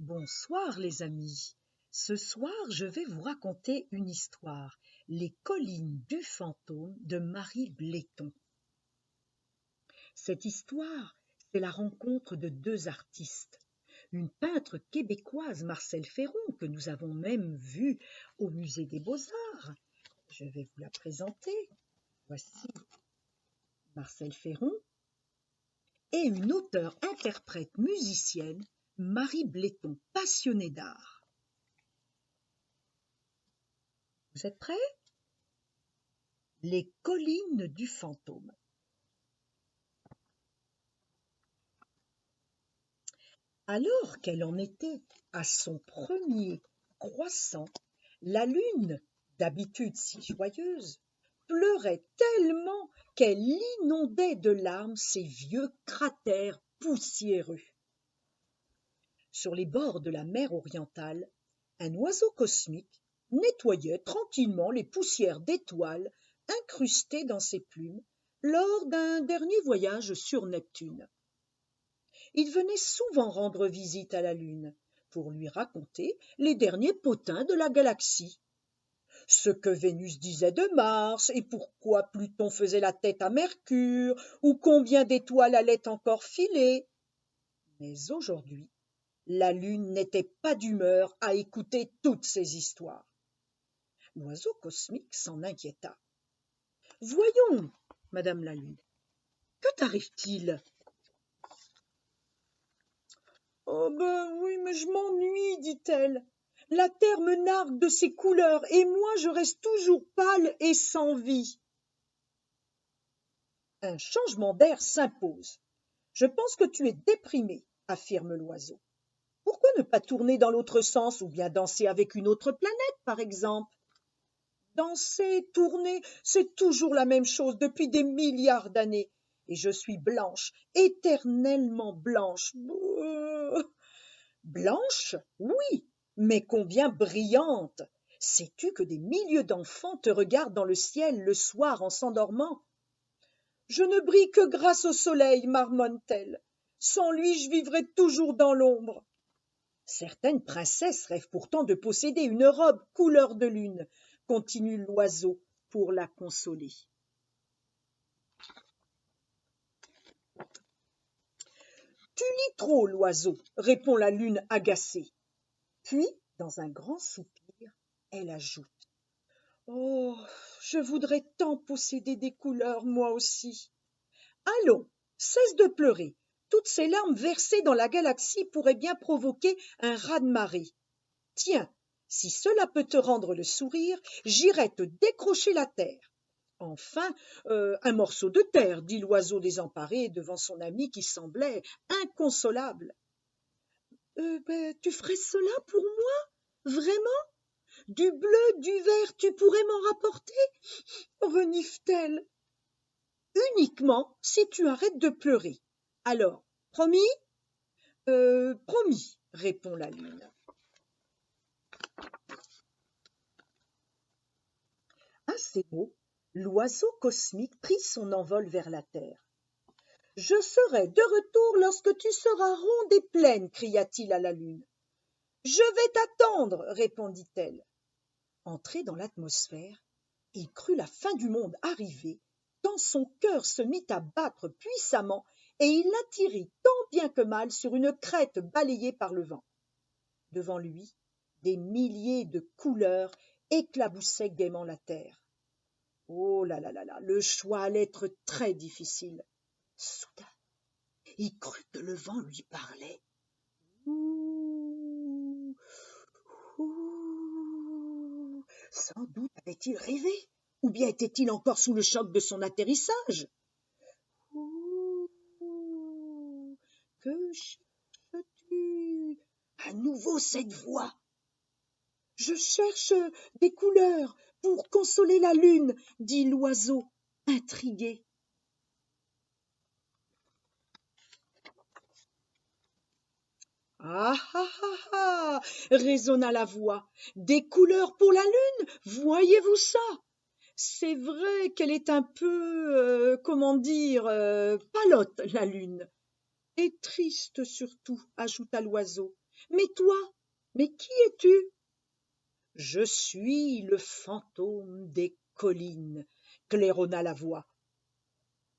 Bonsoir les amis. Ce soir, je vais vous raconter une histoire, Les collines du fantôme de Marie Bléton. Cette histoire, c'est la rencontre de deux artistes. Une peintre québécoise, Marcelle Ferron, que nous avons même vue au Musée des Beaux-Arts. Je vais vous la présenter. Voici Marcelle Ferron. Et une auteure-interprète musicienne, Marie Bléton, passionnée d'art. Vous êtes prêts? Les collines du fantôme. Alors qu'elle en était à son premier croissant, la lune, d'habitude si joyeuse, pleurait tellement qu'elle inondait de larmes ces vieux cratères poussiéreux. Sur les bords de la mer orientale, un oiseau cosmique nettoyait tranquillement les poussières d'étoiles incrustées dans ses plumes lors d'un dernier voyage sur Neptune. Il venait souvent rendre visite à la Lune pour lui raconter les derniers potins de la galaxie. Ce que Vénus disait de Mars et pourquoi Pluton faisait la tête à Mercure ou combien d'étoiles allaient encore filer. Mais aujourd'hui, la Lune n'était pas d'humeur à écouter toutes ces histoires. L'oiseau cosmique s'en inquiéta. « Voyons, Madame la Lune, que t'arrive-t-il » ? « Oh ben oui, mais je m'ennuie, dit-elle. La terre me nargue de ses couleurs et moi je reste toujours pâle et sans vie. » Un changement d'air s'impose. « Je pense que tu es déprimé, » affirme l'oiseau. « Pourquoi ne pas tourner dans l'autre sens ou bien danser avec une autre planète, par exemple ? » Danser, tourner, c'est toujours la même chose depuis des milliards d'années. Et je suis blanche, éternellement blanche. Blanche, oui, mais combien brillante! Sais-tu que des milliers d'enfants te regardent dans le ciel le soir en s'endormant? Je ne brille que grâce au soleil, marmonne-t-elle. Sans lui, je vivrais toujours dans l'ombre. Certaines princesses rêvent pourtant de posséder une robe couleur de lune, continue l'oiseau pour la consoler. Tu lis trop, l'oiseau, répond la lune agacée. Puis, dans un grand soupir, elle ajoute. Oh, je voudrais tant posséder des couleurs, moi aussi. Allons, cesse de pleurer. Toutes ces larmes versées dans la galaxie pourraient bien provoquer un raz-de-marée. Tiens, si cela peut te rendre le sourire, j'irai te décrocher la terre. Enfin, un morceau de terre, dit l'oiseau désemparé devant son ami qui semblait inconsolable. Tu ferais cela pour moi? Vraiment? Du bleu, du vert, tu pourrais m'en rapporter? Renifle-t-elle. Uniquement si tu arrêtes de pleurer. Alors, promis? Promis, répond la lune. À ces mots, l'oiseau cosmique prit son envol vers la terre. « Je serai de retour lorsque tu seras ronde et pleine, cria-t-il à la lune. « Je vais t'attendre, répondit-elle. Entré dans l'atmosphère, il crut la fin du monde arriver, tant son cœur se mit à battre puissamment et il atterrit tant bien que mal sur une crête balayée par le vent. Devant lui, des milliers de couleurs éclaboussaient gaiement la terre. Oh là là là là, le choix allait être très difficile. Soudain, il crut que le vent lui parlait. Ouh, ouh. Sans doute avait-il rêvé, ou bien était-il encore sous le choc de son atterrissage? Ouh, que cherches-tu? À nouveau cette voix. Je cherche des couleurs pour consoler la lune, dit l'oiseau, intrigué. Ah ah ah ah, résonna la voix. Des couleurs pour la lune, voyez-vous ça? C'est vrai qu'elle est un peu, palote, la lune. Et triste surtout, ajouta l'oiseau. Mais toi, mais qui es-tu? Je suis le fantôme des collines, claironna la voix.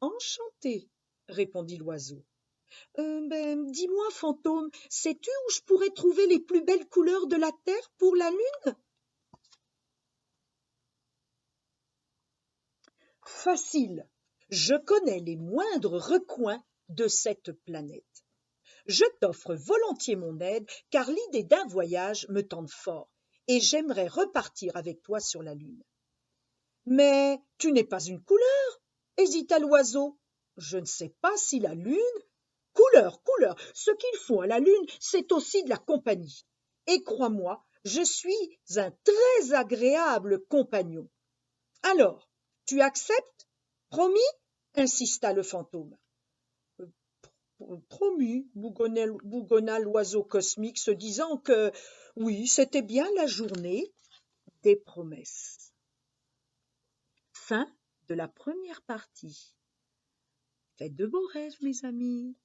Enchanté, répondit l'oiseau. Dis-moi, fantôme, sais-tu où je pourrais trouver les plus belles couleurs de la terre pour la lune? Facile, je connais les moindres recoins de cette planète. Je t'offre volontiers mon aide, car l'idée d'un voyage me tente fort, et j'aimerais repartir avec toi sur la lune. Mais tu n'es pas une couleur, hésita l'oiseau. Je ne sais pas si la lune. Couleur, couleur, ce qu'il faut à la lune, c'est aussi de la compagnie. Et crois-moi, je suis un très agréable compagnon. Alors, tu acceptes? Promis? Insista le fantôme. Promis, bougonna l'oiseau cosmique, se disant que oui, c'était bien la journée des promesses. Fin de la première partie. Faites de beaux rêves, mes amis.